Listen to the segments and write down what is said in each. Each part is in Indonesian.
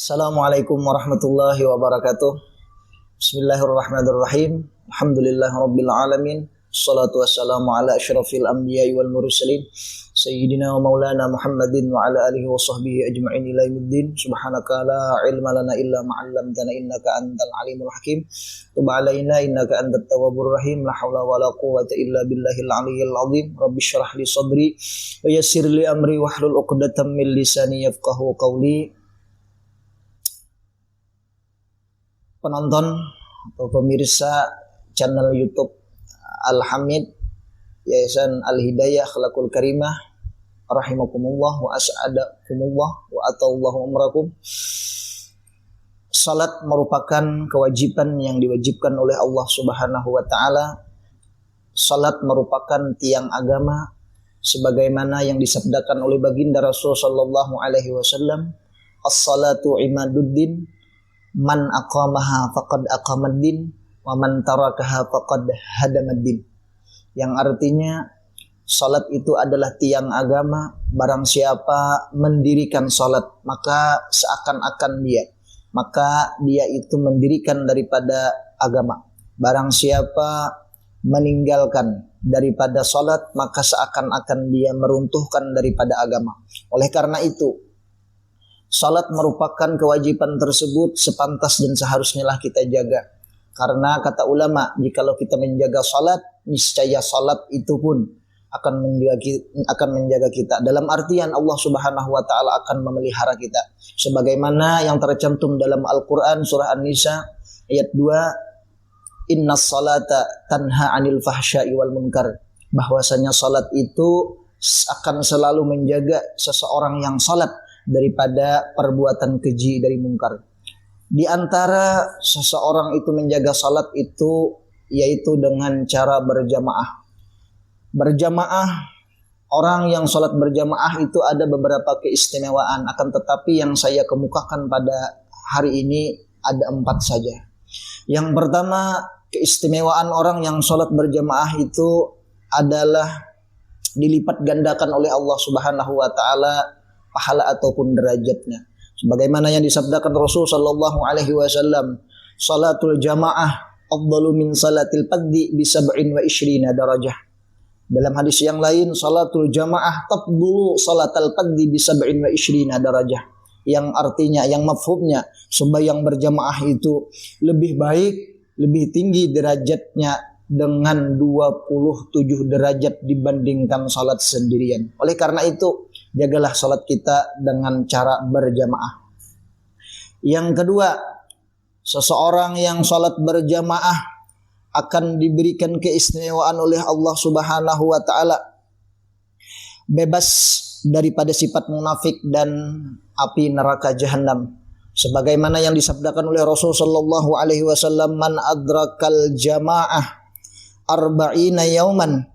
Assalamualaikum warahmatullahi wabarakatuh. Bismillahirrahmanirrahim. Alhamdulillahirabbil alamin. Wassalatu wassalamu ala asyrafil anbiya'i wal mursalin sayyidina wa maulana Muhammadin wa ala alihi wa sahbihi ajma'in ila yaumiddin. Subhanaka la ilma lana illa ma 'allamtana innaka antal alimul hakim. Tub 'alaina innaka antat tawwabur rahim. La haula wala quwwata illa billahil aliyyil azim. Rabbi shrah li sadri wa yassir li amri wahlul 'uqdatam min lisani yafqahu qawli. Penonton atau pemirsa channel YouTube Al-Hamid Yayasan Al-Hidayah Akhlaqul Karimah rahimakumullah wa as'adakumullah wa atallahu umrakum. Salat merupakan kewajiban yang diwajibkan oleh Allah Subhanahu wa taala. Salat merupakan tiang agama sebagaimana yang disabdakan oleh baginda Rasul sallallahu alaihi wasallam, as-salatu imaduddin. Man aqamaha faqad aqamaddin wa man tarakaha faqad hadamaddin. Yang artinya salat itu adalah tiang agama. Barang siapa mendirikan salat maka seakan-akan dia itu mendirikan daripada agama. Barang siapa meninggalkan daripada salat maka seakan-akan dia meruntuhkan daripada agama. Oleh karena itu salat merupakan kewajiban tersebut sepantas dan seharusnya lah kita jaga. Karena kata ulama, jikalau kita menjaga salat, niscaya salat itu pun akan menjaga kita. Dalam artian Allah Subhanahu wa taala akan memelihara kita. Sebagaimana yang tercantum dalam Al-Qur'an surah An-Nisa ayat 2, innas salata tanha 'anil fahsya'i wal munkar. Bahwasanya salat itu akan selalu menjaga seseorang yang salat daripada perbuatan keji dari mungkar. Di antara seseorang itu menjaga salat itu yaitu dengan cara berjamaah. Berjamaah, orang yang salat berjamaah itu ada beberapa keistimewaan, akan tetapi yang saya kemukakan pada hari ini ada 4 saja. Yang pertama, keistimewaan orang yang salat berjamaah itu adalah dilipat gandakan oleh Allah Subhanahu wa taala pahala ataupun derajatnya. Sebagaimana yang disabdakan Rasul sallallahu alaihi wasallam, salatul jamaah afdalu min salatil fadhi bi 27 darajah. Dalam hadis yang lain, salatul jamaah tafdulu salatal fadhi bi 27 darajah. Yang artinya, yang mafhumnya, sembahyang berjamaah itu lebih baik, lebih tinggi derajatnya dengan 27 derajat dibandingkan salat sendirian. Oleh karena itu, jagalah salat kita dengan cara berjamaah. Yang kedua, seseorang yang salat berjamaah akan diberikan keistimewaan oleh Allah Subhanahu wa taala, bebas daripada sifat munafik dan api neraka jahanam. Sebagaimana yang disabdakan oleh Rasul sallallahu alaihi wasallam, man adrakal jamaah arba'ina yauman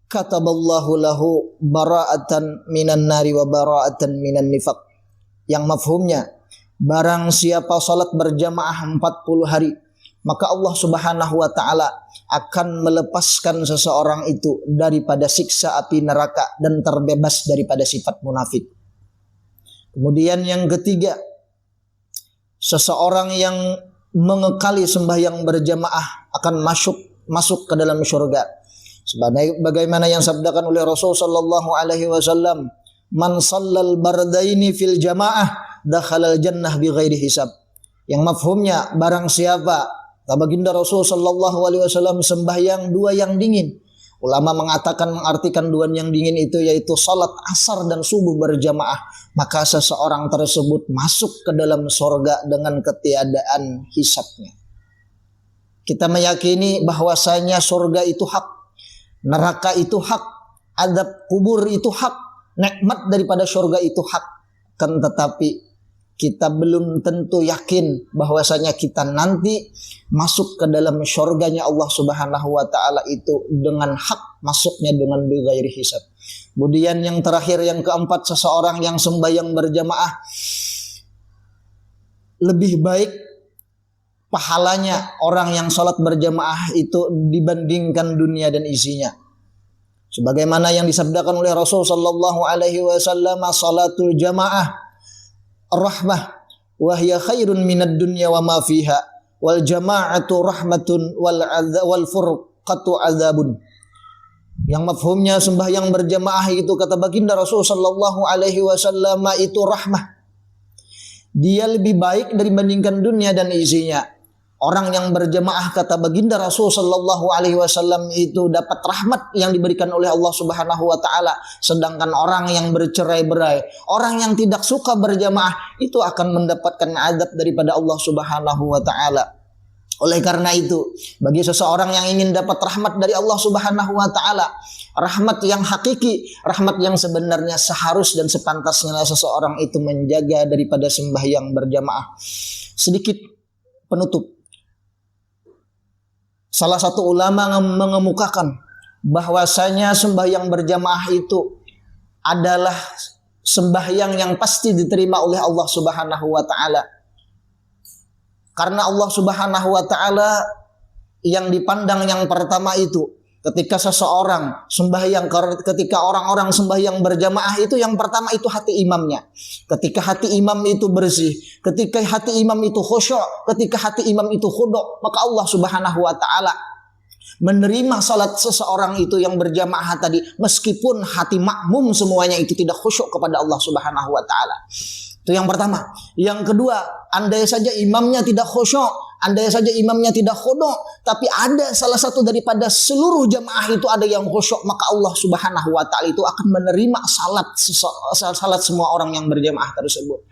kataballahu lahu bara'atan minan nari wa bara'atan minan nifaq. Yang mafhumnya, barang siapa salat berjamaah 40 hari, maka Allah Subhanahu wa taala akan melepaskan seseorang itu daripada siksa api neraka dan terbebas daripada sifat munafik. Kemudian yang ketiga, seseorang yang mengekali sembahyang berjamaah akan masuk ke dalam surga. Sebagaimana yang sabdakan oleh Rasul sallallahu alaihi wasallam, man shallal bardaini fil jamaah dakhalal jannah bighairi hisab. Yang mafhumnya, barang siapa, baginda Rasul sallallahu alaihi wasallam sembahyang 2 yang dingin. Ulama mengartikan 2 yang dingin itu yaitu salat asar dan subuh berjamaah, maka seseorang tersebut masuk ke dalam surga dengan ketiadaan hisabnya. Kita meyakini bahwasanya surga itu hak, neraka itu hak, azab kubur itu hak, nikmat daripada surga itu hak. Kan tetapi kita belum tentu yakin bahwasanya kita nanti masuk ke dalam surganya Allah Subhanahu wa taala itu dengan hak, masuknya dengan bighairi hisab. Kemudian yang terakhir, yang keempat, seseorang yang sembahyang berjamaah lebih baik pahalanya orang yang salat berjamaah itu dibandingkan dunia dan isinya. Sebagaimana yang disabdakan oleh Rasul sallallahu alaihi wasallam, salatul jamaah rahmah wa hiya khairun minad dunya wa ma fiha wal jama'atu rahmatun wal furqatu adzabun. Yang mafhumnya sembahyang berjamaah itu kata baginda Rasul sallallahu alaihi wasallam itu rahmah. Dia lebih baik dibandingkan dunia dan isinya. Orang yang berjamaah kata baginda Rasul sallallahu alaihi wasallam itu dapat rahmat yang diberikan oleh Allah Subhanahu wa taala, sedangkan orang yang bercerai-berai, orang yang tidak suka berjamaah itu akan mendapatkan azab daripada Allah Subhanahu wa taala. Oleh karena itu, bagi seseorang yang ingin dapat rahmat dari Allah Subhanahu wa taala, rahmat yang hakiki, rahmat yang sebenarnya seharus dan sepantasnya seseorang itu menjaga daripada sembahyang berjamaah. Sedikit penutup. Salah satu ulama mengemukakan bahwasanya sembahyang berjamaah itu adalah sembahyang yang pasti diterima oleh Allah Subhanahu wa taala. Karena Allah Subhanahu wa taala yang dipandang yang pertama itu ketika seseorang sembahyang, ketika orang-orang sembahyang berjamaah itu yang pertama itu hati imamnya. Ketika hati imam itu bersih, ketika hati imam itu khusyuk, ketika hati imam itu khudu', maka Allah Subhanahu wa taala menerima salat seseorang itu yang berjamaah tadi meskipun hati makmum semuanya itu tidak khusyuk kepada Allah Subhanahu wa taala. Itu yang pertama. Yang kedua, andai saja imamnya tidak khusyuk, andai saja imamnya tidak khudu', tapi ada salah satu daripada seluruh jamaah itu ada yang khusyuk, maka Allah Subhanahu wa taala itu akan menerima salat semua orang yang berjamaah tersebut.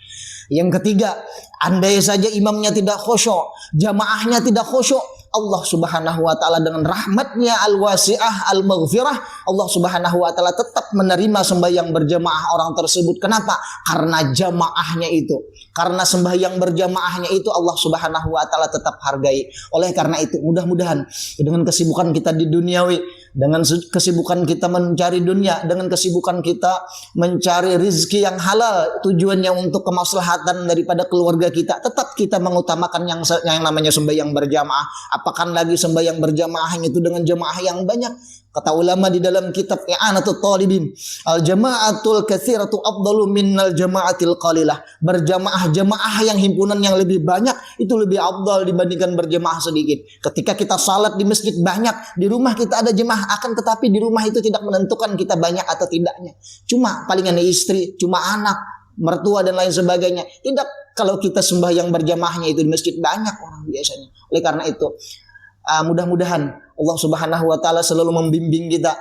Yang ketiga, andai saja imamnya tidak khusyuk, jamaahnya tidak khusyuk, Allah Subhanahu wa taala dengan rahmatnya al-wasi'ah al-maghfirah, Allah Subhanahu wa taala tetap menerima sembahyang berjamaah orang tersebut. Kenapa? Karena jamaahnya itu, karena sembahyang berjamaahnya itu Allah Subhanahu wa taala tetap hargai. Oleh karena itu, mudah-mudahan dengan kesibukan kita di duniawi, dengan kesibukan kita mencari dunia, dengan kesibukan kita mencari rizki yang halal, tujuannya untuk kemaslahatan daripada keluarga kita, tetap kita mengutamakan yang namanya sembahyang berjamaah. Apakah lagi sembahyang berjamaah itu dengan jamaah yang banyak? Kata ulama di dalam kitab I'anatul Talibin, al-jama'atul katsiratu afdalu minnal jama'atil qalilah. Berjamaah-jamaah yang himpunan yang lebih banyak itu lebih afdal dibandingkan berjamaah sedikit. Ketika kita salat di masjid banyak, di rumah kita ada jemaah, akan tetapi di rumah itu tidak menentukan kita banyak atau tidaknya. Cuma palingan istri, cuma anak, mertua dan lain sebagainya. Tidak kalau kita sembahyang berjamaahnya itu di masjid banyak orang biasanya. Oleh karena itu, mudah-mudahan Allah Subhanahu wa taala selalu membimbing kita,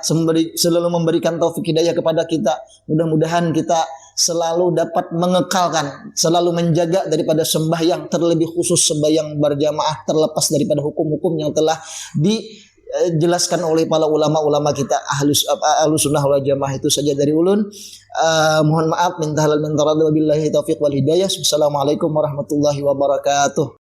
selalu memberikan taufik hidayah kepada kita. Mudah-mudahan kita selalu dapat mengekalkan, selalu menjaga daripada sembahyang, terlebih khusus sembahyang berjamaah, terlepas daripada hukum-hukum yang telah dijelaskan oleh para ulama-ulama kita ahlus sunnah wal jamaah. Itu saja dari ulun. Mohon maaf, minta halal minta radha, wabillahi taufiq wal hidayah. Assalamualaikum warahmatullahi wabarakatuh.